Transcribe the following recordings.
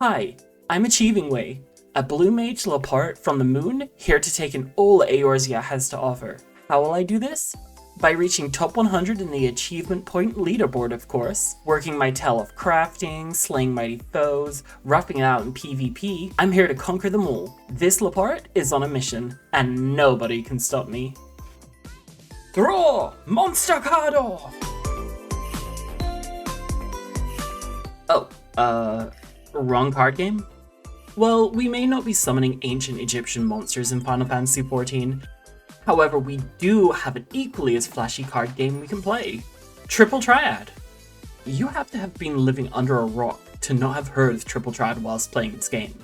Hi, I'm Achieving Way, a blue mage Loporrit from the moon, here to take in all Eorzea has to offer. How will I do this? By reaching top 100 in the achievement point leaderboard, of course, working my tail off crafting, slaying mighty foes, roughing it out in PvP. I'm here to conquer them all. This Loporrit is on a mission, and nobody can stop me. Draw! Monster card off! Wrong card game? Well, we may not be summoning ancient Egyptian monsters in Final Fantasy XIV. However, we do have an equally as flashy card game we can play. Triple Triad. You have to have been living under a rock to not have heard of Triple Triad whilst playing this game.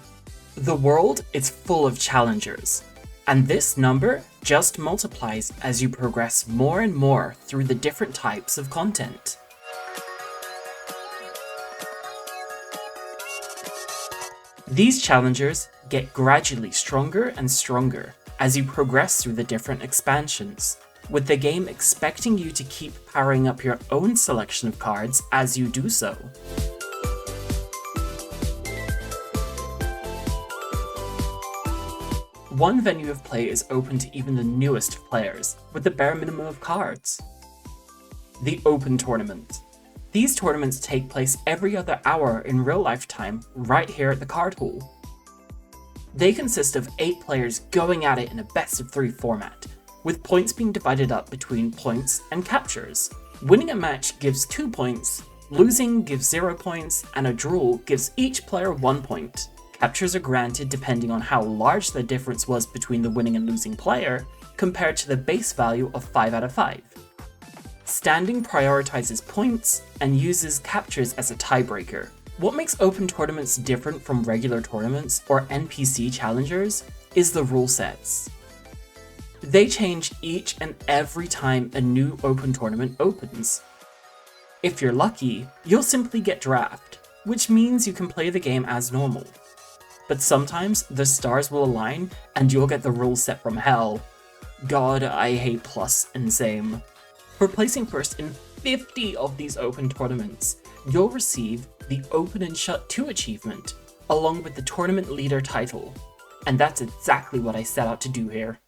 The world is full of challengers, and this number just multiplies as you progress more and more through the different types of content. These challengers get gradually stronger and stronger as you progress through the different expansions, with the game expecting you to keep powering up your own selection of cards as you do so. One venue of play is open to even the newest of players, with the bare minimum of cards. The Open Tournament. These tournaments take place every other hour in real life time, right here at the card hall. They consist of 8 players going at it in a best of 3 format, with points being divided up between points and captures. Winning a match gives 2 points, losing gives 0 points, and a draw gives each player 1 point. Captures are granted depending on how large the difference was between the winning and losing player, compared to the base value of 5 out of 5. Standing prioritizes points and uses captures as a tiebreaker. What makes open tournaments different from regular tournaments or NPC challengers is the rule sets. They change each and every time a new open tournament opens. If you're lucky, you'll simply get drafted, which means you can play the game as normal. But sometimes the stars will align and you'll get the rule set from hell. God, I hate plus and same. For placing first in 50 of these open tournaments, you'll receive the Open and Shut 2 achievement, along with the tournament leader title. And that's exactly what I set out to do here.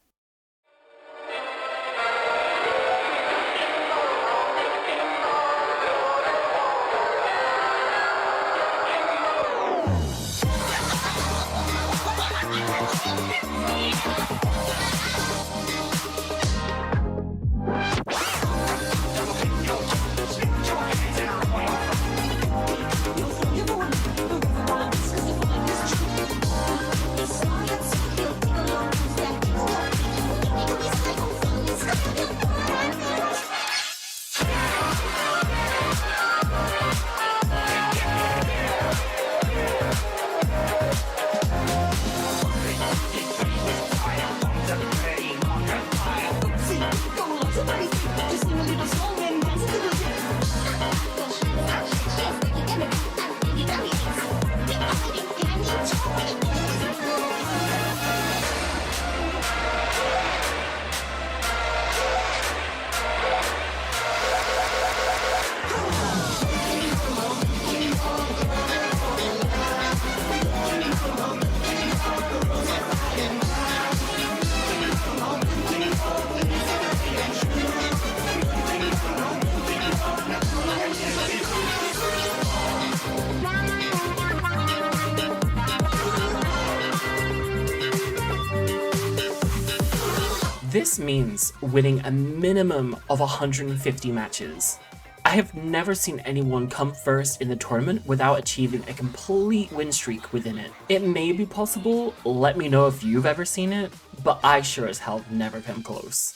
This means winning a minimum of 150 matches. I have never seen anyone come first in the tournament without achieving a complete win streak within it. It may be possible, let me know if you've ever seen it, but I sure as hell never come close.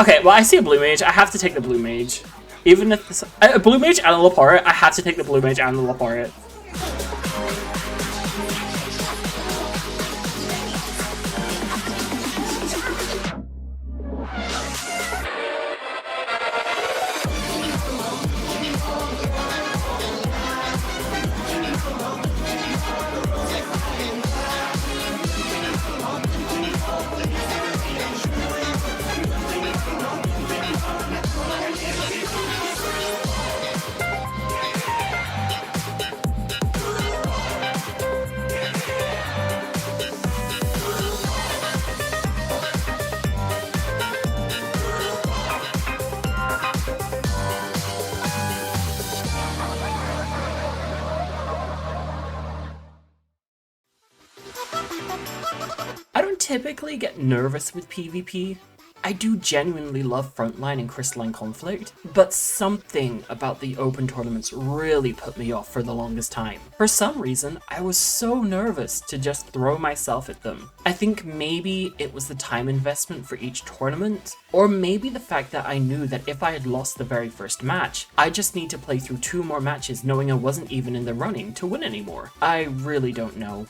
Okay, well, I see a blue mage. I have to take the blue mage. Even if this, a blue mage and a Loporrit, I have to take the blue mage and the Loporrit. typically get nervous with PvP. I do genuinely love Frontline and Crystalline Conflict, but something about the open tournaments really put me off for the longest time. For some reason, I was so nervous to just throw myself at them. I think maybe it was the time investment for each tournament, or maybe the fact that I knew that if I had lost the very first match, I just need to play through 2 more matches knowing I wasn't even in the running to win anymore. I really don't know.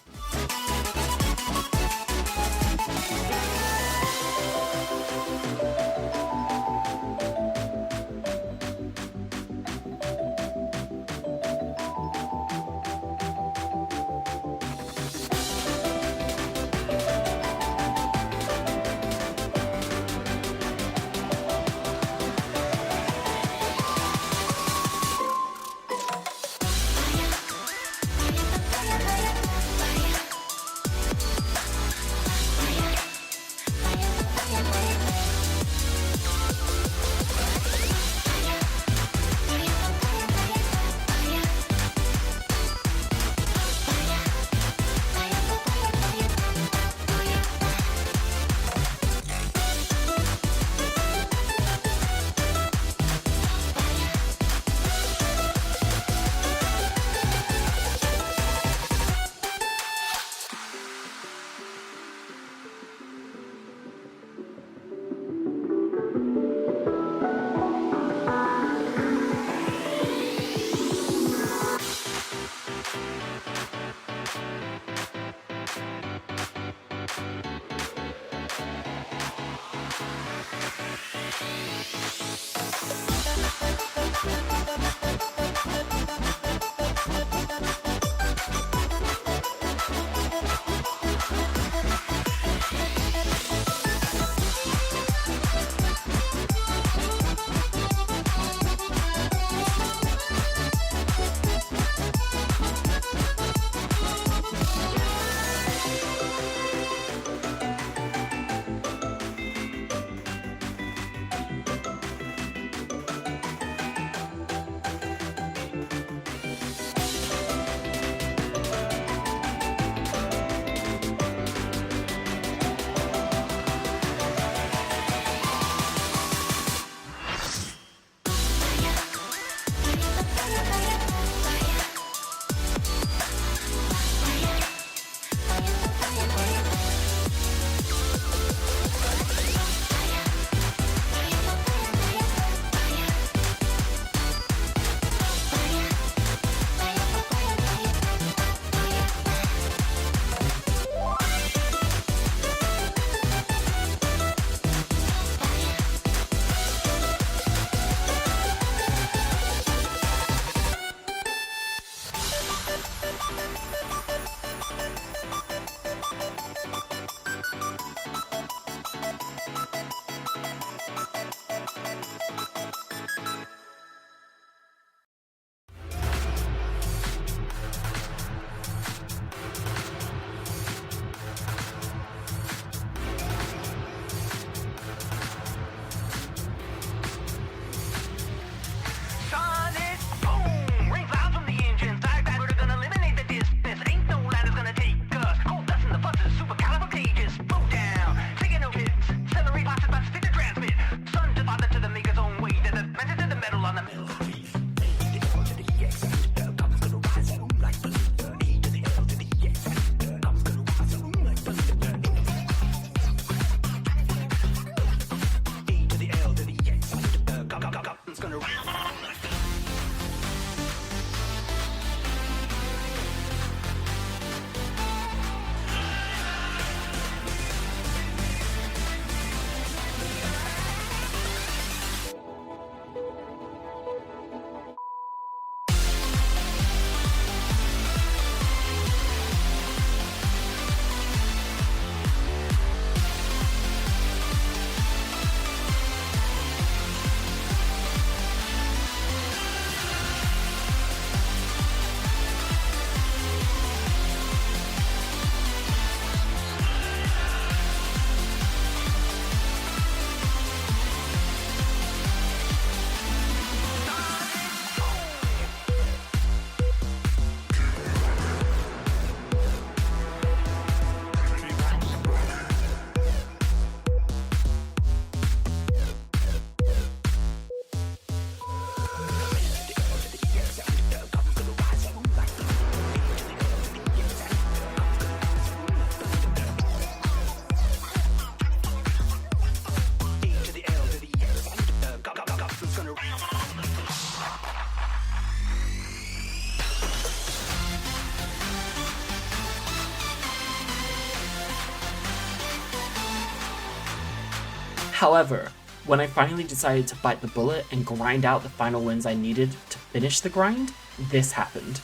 However, when I finally decided to bite the bullet and grind out the final wins I needed to finish the grind, this happened.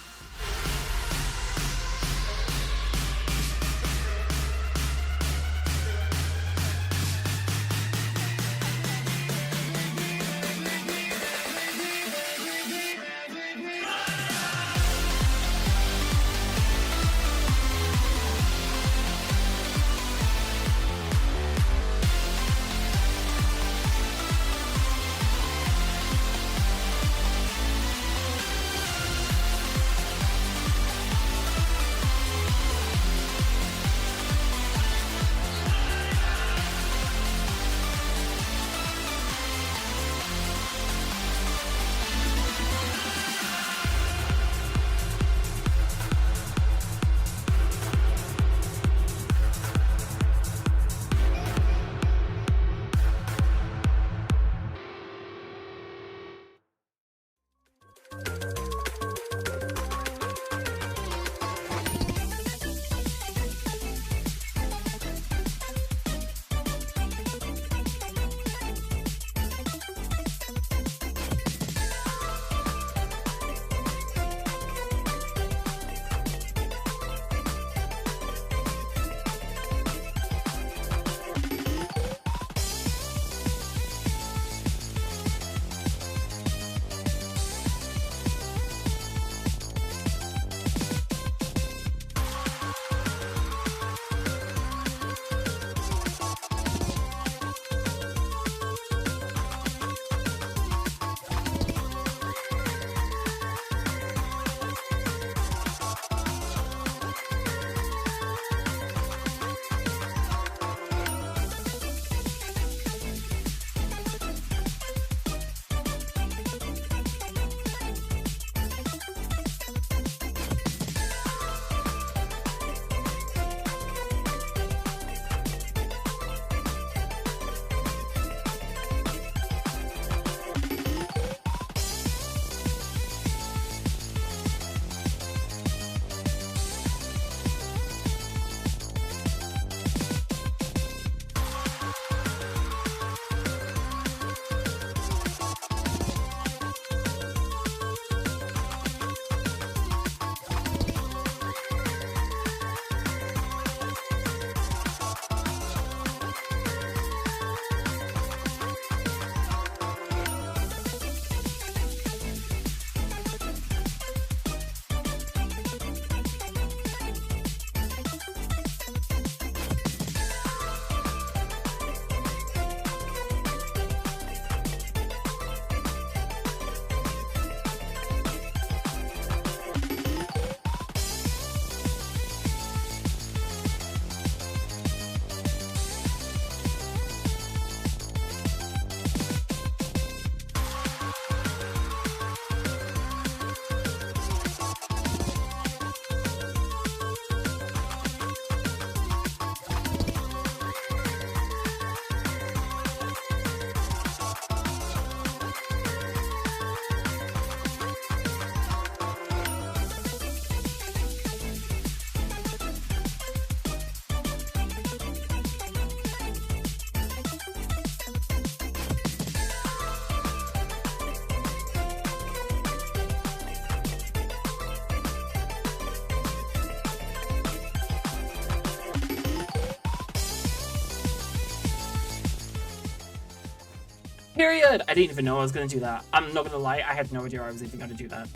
Period! I didn't even know I was gonna do that. I'm not gonna lie, I had no idea I was even gonna do that.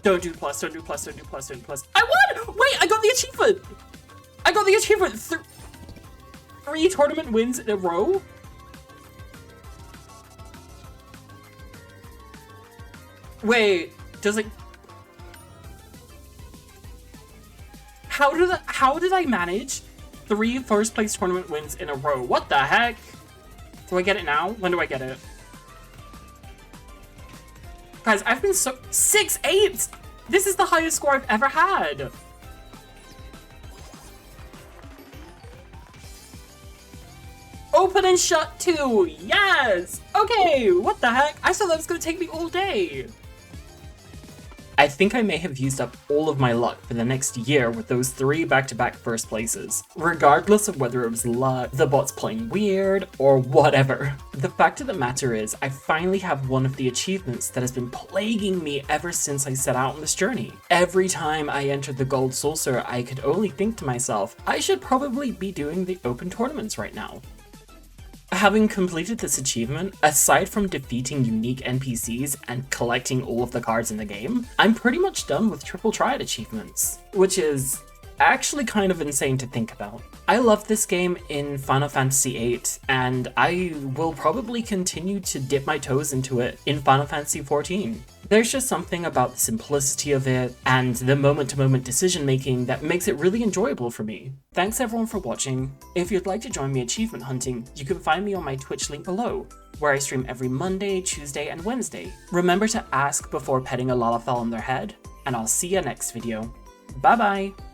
Don't do plus, don't do plus, don't do plus, don't do plus. I won! Wait, I got the achievement! I got the achievement! 3 tournament wins in a row? Wait, does it... How did I manage 3 first place tournament wins in a row? What the heck? Do I get it now? When do I get it? Guys, I've been so... 6-8! This is the highest score I've ever had! Open and shut 2! Yes! Okay, what the heck? I thought that was gonna take me all day. I think I may have used up all of my luck for the next year with those 3 back-to-back first places, regardless of whether it was luck, the bots playing weird, or whatever. The fact of the matter is, I finally have one of the achievements that has been plaguing me ever since I set out on this journey. Every time I entered the gold saucer, I could only think to myself, I should probably be doing the open tournaments right now. Having completed this achievement, aside from defeating unique NPCs and collecting all of the cards in the game, I'm pretty much done with triple Triad achievements, which is actually kind of insane to think about. I love this game in Final Fantasy VIII, and I will probably continue to dip my toes into it in Final Fantasy XIV. There's just something about the simplicity of it and the moment-to-moment decision-making that makes it really enjoyable for me. Thanks everyone for watching. If you'd like to join me achievement hunting, you can find me on my Twitch link below, where I stream every Monday, Tuesday, and Wednesday. Remember to ask before petting a Lalafell on their head, and I'll see you next video. Bye bye!